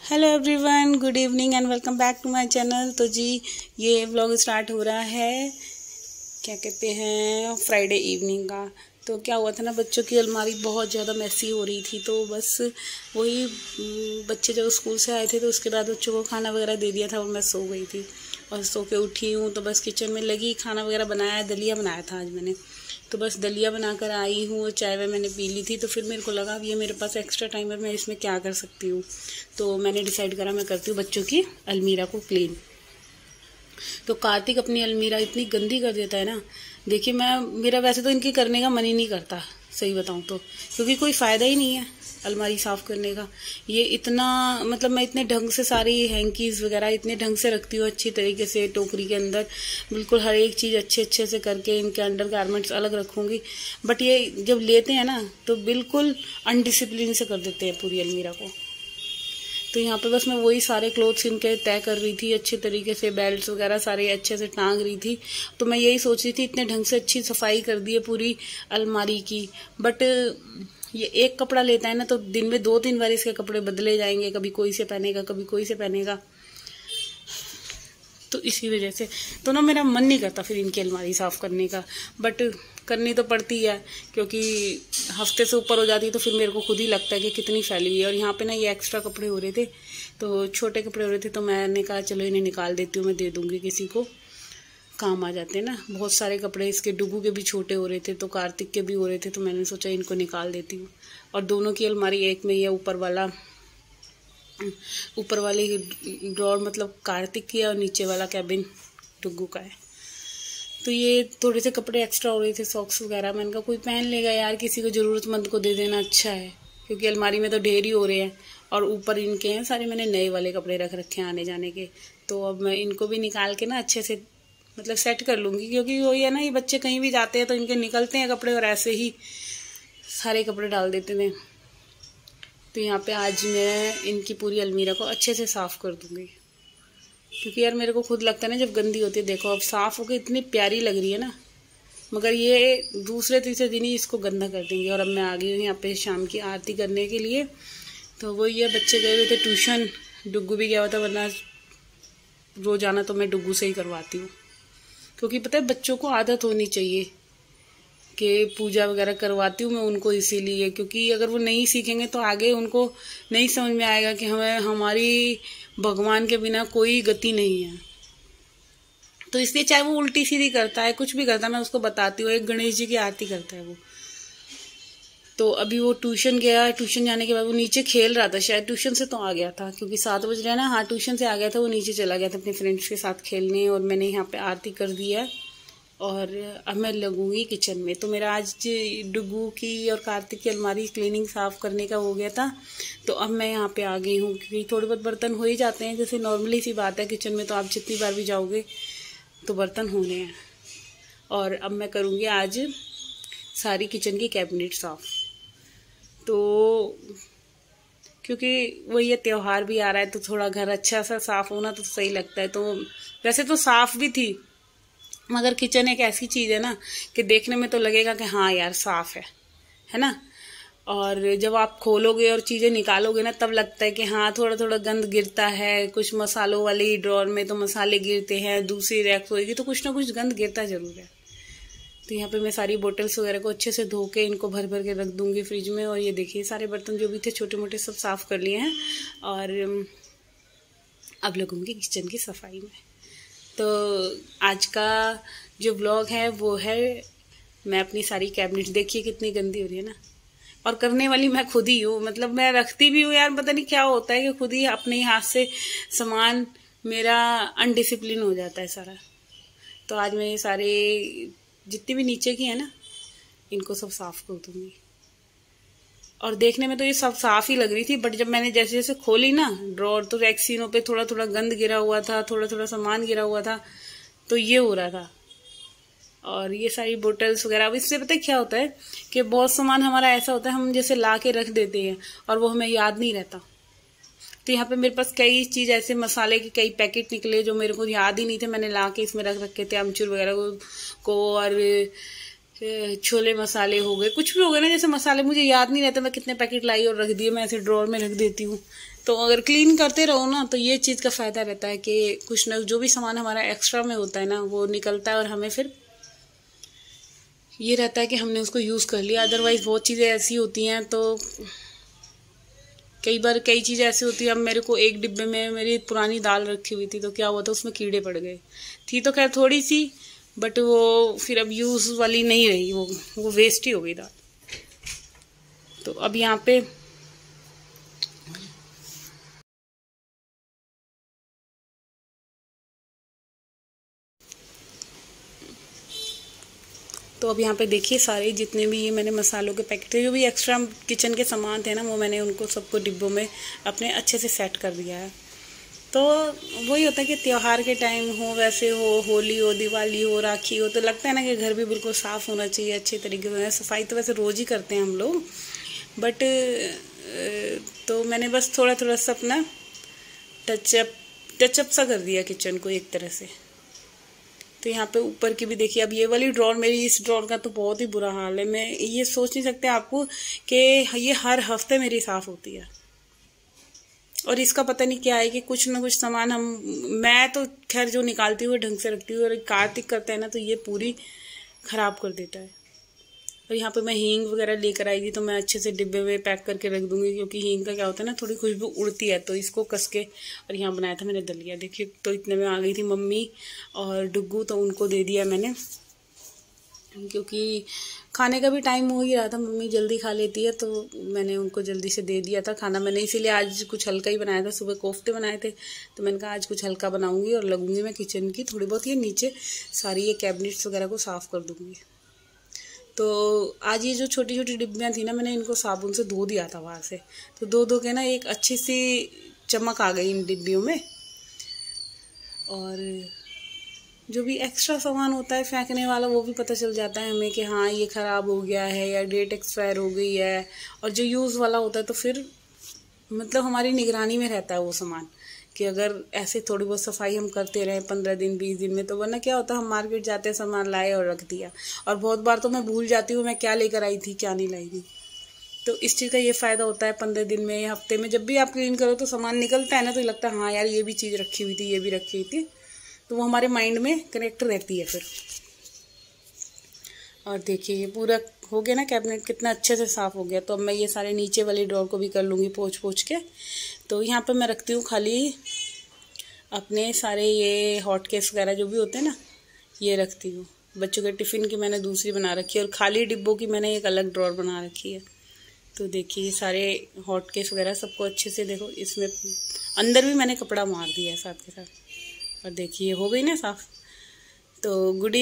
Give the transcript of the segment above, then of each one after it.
Hello everyone, good evening and welcome back to my channel. तो जी ये vlog start हो रहा है, क्या कहते हैं, फ्राइडे इवनिंग का। तो क्या हुआ था ना, बच्चों की अलमारी बहुत ज़्यादा मैसी हो रही थी। तो बस वही बच्चे जब स्कूल से आए थे तो उसके बाद बच्चों को खाना वगैरह दे दिया था और मैं सो गई थी। और सो के उठी हूँ तो बस किचन में लगी, खाना वगैरह बनाया, दलिया बनाया था आज मैंने। तो बस दलिया बनाकर आई हूँ, चाय वाय मैंने पी ली थी। तो फिर मेरे को लगा अब ये मेरे पास एक्स्ट्रा टाइम है, मैं इसमें क्या कर सकती हूँ। तो मैंने डिसाइड करा मैं करती हूँ बच्चों की अलमीरा को क्लीन। तो कार्तिक अपनी अलमीरा इतनी गंदी कर देता है ना, देखिए मेरा वैसे तो इनकी करने का मन ही नहीं करता, सही बताऊँ तो, क्योंकि कोई फ़ायदा ही नहीं है अलमारी साफ़ करने का। ये इतना मतलब मैं इतने ढंग से सारी हैंकीज़ वगैरह इतने ढंग से रखती हूँ, अच्छी तरीके से टोकरी के अंदर बिल्कुल हर एक चीज़ अच्छे से करके इनके अंडर गारमेंट्स अलग रखूँगी। बट ये जब लेते हैं ना तो बिल्कुल अनडिसिप्लिन से कर देते हैं पूरी अलमीरा को। तो यहाँ पे बस मैं वही सारे क्लोथ्स इनके तय कर रही थी, अच्छे तरीके से बेल्ट वगैरह सारे अच्छे से टांग रही थी। तो मैं यही सोच रही थी, इतने ढंग से अच्छी सफाई कर दी है पूरी अलमारी की। बट ये एक कपड़ा लेता है ना तो दिन में 2-3 बार इसके कपड़े बदले जाएंगे, कभी कोई से पहनेगा कभी कोई से पहनेगा। तो इसी वजह से तो ना मेरा मन नहीं करता फिर इनकी अलमारी साफ़ करने का। बट करनी तो पड़ती है, क्योंकि हफ्ते से ऊपर हो जाती है तो फिर मेरे को खुद ही लगता है कि कितनी फैली हुई है। और यहाँ पे ना ये एक्स्ट्रा कपड़े हो रहे थे, तो छोटे कपड़े हो रहे थे, तो मैंने कहा चलो इन्हें निकाल देती हूँ, मैं दे दूँगी किसी को, काम आ जाते हैं ना। बहुत सारे कपड़े इसके डुगू के भी छोटे हो रहे थे, तो कार्तिक के भी हो रहे थे, तो मैंने सोचा इनको निकाल देती हूँ। और दोनों की अलमारी एक में ही है, ऊपर वाली ड्रॉर मतलब कार्तिक की है और नीचे वाला कैबिन डुगू का है। तो ये थोड़े से कपड़े एक्स्ट्रा हो रहे थे, सॉक्स वगैरह। मैंने कहा कोई पहन लेगा यार, किसी को ज़रूरतमंद को दे देना अच्छा है, क्योंकि अलमारी में तो ढेर ही हो रहे हैं। और ऊपर इनके हैं सारे, मैंने नए वाले कपड़े रख रखे हैं आने जाने के। तो अब मैं इनको भी निकाल के ना अच्छे से मतलब सेट कर लूँगी, क्योंकि वही है ना, ये बच्चे कहीं भी जाते हैं तो इनके निकलते हैं कपड़े और ऐसे ही सारे कपड़े डाल देते थे। तो यहाँ पे आज मैं इनकी पूरी अलमीरा को अच्छे से साफ़ कर दूँगी, क्योंकि यार मेरे को खुद लगता है ना जब गंदी होती है, देखो अब साफ़ होकर इतनी प्यारी लग रही है ना, मगर ये दूसरे तीसरे दिन ही इसको गंदा कर देंगे। और अब मैं आ गई हूँ यहाँ पे शाम की आरती करने के लिए। तो वही है, बच्चे गए हुए थे ट्यूशन, डुग्गू भी गया हुआ था, वरना रोज़ाना तो मैं डुग्गू से ही करवाती हूँ। क्योंकि पता है बच्चों को आदत होनी चाहिए कि पूजा वगैरह करवाती हूँ मैं उनको इसीलिए, क्योंकि अगर वो नहीं सीखेंगे तो आगे उनको नहीं समझ में आएगा कि हमें हमारी भगवान के बिना कोई गति नहीं है। तो इसलिए चाहे वो उल्टी सीधी करता है, कुछ भी करता है, मैं उसको बताती हूँ। एक गणेश जी की आरती करता है वो। तो अभी वो ट्यूशन गया, ट्यूशन जाने के बाद वो नीचे खेल रहा था, शायद ट्यूशन से तो आ गया था, क्योंकि 7 बज रहे हैं ना। हाँ, ट्यूशन से आ गया था, वो नीचे चला गया था अपने फ्रेंड्स के साथ खेलने। और मैंने यहाँ पे आरती कर दी है और अब मैं लगूंगी किचन में। तो मेरा आज डुगू की और कार्तिक की अलमारी क्लीनिंग साफ़ करने का हो गया था। तो अब मैं यहाँ पे आ गई हूँ, क्योंकि थोड़े बहुत बर्तन हो ही जाते हैं, जैसे नॉर्मली सी बात है किचन में, तो आप जितनी बार भी जाओगे तो बर्तन होने हैं। और अब मैं करूँगी आज सारी किचन की कैबिनेट साफ़। तो क्योंकि वही ये त्यौहार भी आ रहा है, तो थोड़ा घर अच्छा सा साफ़ होना तो सही लगता है। तो वैसे तो साफ़ भी थी, मगर किचन एक ऐसी चीज़ है ना कि देखने में तो लगेगा कि हाँ यार साफ़ है ना। और जब आप खोलोगे और चीज़ें निकालोगे ना, तब लगता है कि हाँ थोड़ा थोड़ा गंद गिरता है। कुछ मसालों वाली ड्रॉर में तो मसाले गिरते हैं, दूसरी रैक होगी तो कुछ ना कुछ गंद गिरता ज़रूर है। तो यहाँ पे मैं सारी बोटल्स वगैरह को अच्छे से धो के इनको भर भर के रख दूँगी फ्रिज में। और ये देखिए सारे बर्तन जो भी थे छोटे मोटे सब साफ़ कर लिए हैं और अब लगूँगी किचन की सफाई में। तो आज का जो व्लॉग है वो है, मैं अपनी सारी कैबिनेट, देखिए कितनी गंदी हो रही है ना। और करने वाली मैं खुद ही हूँ, मतलब मैं रखती भी हूँ यार, पता नहीं क्या होता है कि खुद ही अपने हाथ से सामान मेरा अनडिसिप्लिन हो जाता है सारा। तो आज मैं ये सारे जितनी भी नीचे की है ना, इनको सब साफ कर दूंगी। और देखने में तो ये सब साफ ही लग रही थी, बट जब मैंने जैसे जैसे खोली ना ड्रॉर, तो रैक्सीनों पे थोड़ा थोड़ा गंद गिरा हुआ था, थोड़ा थोड़ा सामान गिरा हुआ था, तो ये हो रहा था। और ये सारी बोटल्स वगैरह, अब इससे पता है क्या होता है कि बहुत सामान हमारा ऐसा होता है, हम जैसे ला के रख देते हैं और वो हमें याद नहीं रहता। तो यहाँ पे मेरे पास कई चीज़ ऐसे मसाले के कई पैकेट निकले जो मेरे को याद ही नहीं थे, मैंने ला के इसमें रख रखे थे, अमचूर वगैरह को और छोले मसाले हो गए, कुछ भी हो गए ना, जैसे मसाले मुझे याद नहीं रहते मैं कितने पैकेट लाई और रख दिए, मैं ऐसे ड्रॉर में रख देती हूँ। तो अगर क्लीन करते रहो ना तो ये चीज़ का फ़ायदा रहता है कि कुछ ना जो भी सामान हमारा एक्स्ट्रा में होता है ना वो निकलता है और हमें फिर ये रहता है कि हमने उसको यूज़ कर लिया। अदरवाइज़ बहुत चीज़ें ऐसी होती हैं, तो कई बार कई चीज़ें ऐसी होती है। अब मेरे को एक डिब्बे में मेरी पुरानी दाल रखी हुई थी, तो क्या हुआ था उसमें कीड़े पड़ गए। थी तो खैर थोड़ी सी, बट वो फिर अब यूज़ वाली नहीं रही, वो वेस्ट ही हो गई दाल। तो अब यहाँ पे देखिए सारे जितने भी ये मैंने मसालों के पैकेट थे, जो भी एक्स्ट्रा किचन के सामान थे ना, वो मैंने उनको सबको डिब्बों में अपने अच्छे से सेट कर दिया है। तो वही होता है कि त्यौहार के टाइम हो, वैसे हो, होली हो, दिवाली हो, राखी हो, तो लगता है ना कि घर भी बिल्कुल साफ़ होना चाहिए, अच्छे तरीके से। सफाई तो वैसे रोज़ ही करते हैं हम लोग, बट तो मैंने बस थोड़ा थोड़ा सा अपना टचअप सा कर दिया किचन को एक तरह से। तो यहाँ पे ऊपर की भी देखिए, अब ये वाली ड्रॉर मेरी, इस ड्रॉर का तो बहुत ही बुरा हाल है। मैं ये सोच नहीं सकते आपको कि ये हर हफ्ते मेरी साफ़ होती है, और इसका पता नहीं क्या है कि कुछ ना कुछ सामान मैं तो खैर जो निकालती हूँ ढंग से रखती हूँ, और कार्तिक करता है ना तो ये पूरी ख़राब कर देता है। और यहाँ पे मैं हींग वगैरह लेकर आई थी, तो मैं अच्छे से डिब्बे में पैक करके रख दूंगी, क्योंकि हींग का क्या होता है ना, थोड़ी खुशबू उड़ती है, तो इसको कस के। और यहाँ बनाया था मैंने दलिया, देखिए। तो इतने में आ गई थी मम्मी और डुग्गू, तो उनको दे दिया मैंने, क्योंकि खाने का भी टाइम हो ही रहा था। मम्मी जल्दी खा लेती है, तो मैंने उनको जल्दी से दे दिया था खाना। मैंने इसीलिए आज कुछ हल्का ही बनाया था, सुबह कोफ्ते बनाए थे, तो मैंने कहा आज कुछ हल्का बनाऊंगी। और लगूंगी मैं किचन की थोड़ी बहुत, ये नीचे सारी ये कैबिनेट्स वगैरह को साफ़ कर दूंगी। तो आज ये जो छोटी छोटी डिब्बियाँ थी ना, मैंने इनको साबुन से धो दिया था बाहर से, तो धो के ना एक अच्छी सी चमक आ गई इन डिब्बियों में। और जो भी एक्स्ट्रा सामान होता है फेंकने वाला, वो भी पता चल जाता है हमें कि हाँ ये ख़राब हो गया है या डेट एक्सपायर हो गई है। और जो यूज़ वाला होता है तो फिर मतलब हमारी निगरानी में रहता है वो सामान, कि अगर ऐसे थोड़ी बहुत सफाई हम करते रहे 15 दिन 20 दिन में, तो वरना क्या होता है हम मार्केट जाते हैं, सामान लाए और रख दिया। और बहुत बार तो मैं भूल जाती हूँ मैं क्या लेकर आई थी क्या नहीं लाई थी। तो इस चीज़ का ये फ़ायदा होता है 15 दिन में या हफ्ते में, जब भी आप क्लीन करो तो सामान निकलता है ना, तो लगता है हाँ यार ये भी चीज़ रखी हुई थी, ये भी रखी हुई थी, तो वो हमारे माइंड में कनेक्ट रहती है फिर। और देखिए ये पूरा हो गया ना कैबिनेट, कितना अच्छे से साफ़ हो गया। तो अब मैं ये सारे नीचे वाली ड्रॉर को भी कर लूँगी पोंछ के। तो यहाँ पे मैं रखती हूँ खाली अपने सारे ये हॉट केस वगैरह जो भी होते हैं ना, ये रखती हूँ। बच्चों के टिफ़िन की मैंने दूसरी बना रखी है, और खाली डिब्बों की मैंने एक अलग ड्रॉर बना रखी है। तो देखिए सारे हॉट केस वगैरह सबको अच्छे से देखो, इसमें अंदर भी मैंने कपड़ा मार दिया है साथ के साथ। और देखिए हो गई ना साफ़। तो गुड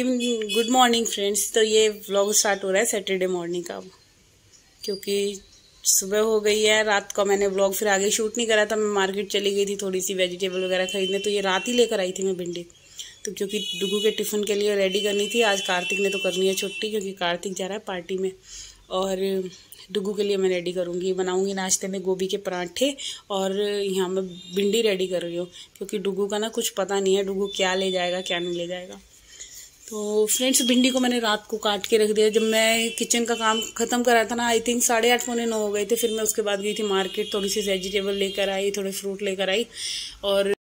मॉर्निंग फ्रेंड्स। तो ये व्लॉग स्टार्ट हो रहा है सैटरडे मॉर्निंग का, क्योंकि सुबह हो गई है। रात को मैंने व्लॉग फिर आगे शूट नहीं करा था, मैं मार्केट चली गई थी थोड़ी सी वेजिटेबल वगैरह खरीदने, तो ये रात ही लेकर आई थी मैं भिंडी। तो क्योंकि डुगू के टिफ़िन के लिए रेडी करनी थी, आज कार्तिक ने तो करनी है छुट्टी, क्योंकि कार्तिक जा रहा है पार्टी में। और डुगू के लिए मैं रेडी करूँगी, बनाऊँगी नाश्ते में गोभी के पराठे, और यहाँ मैं भिंडी रेडी कर रही हूँ, क्योंकि डुगू का ना कुछ पता नहीं है, डुगू क्या ले जाएगा क्या नहीं ले जाएगा। तो फ्रेंड्स भिंडी को मैंने रात को काट के रख दिया। जब मैं किचन का काम ख़त्म करा था ना, आई थिंक 8:30 पौने 9 हो गए थे। फिर मैं उसके बाद गई थी मार्केट, थोड़ी सी वेजिटेबल लेकर आई, थोड़े फ्रूट लेकर आई, और